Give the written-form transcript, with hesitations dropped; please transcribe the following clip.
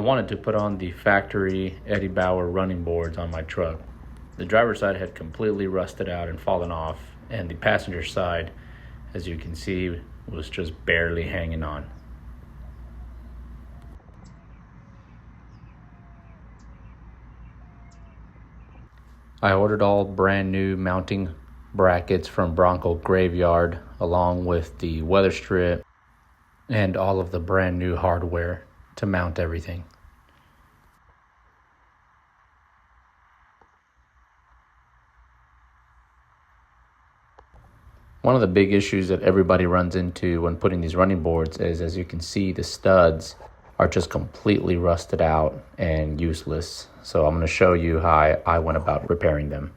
wanted to put on the factory Eddie Bauer running boards on my truck. The driver's side had completely rusted out and fallen off, and the passenger side, as you can see, was just barely hanging on. I ordered all brand new mounting brackets from Bronco Graveyard, along with the weather strip and all of the brand new hardware to mount everything. One of the big issues that everybody runs into when putting these running boards is, as you can see, the studs are just completely rusted out and useless. So I'm going to show you how I went about repairing them.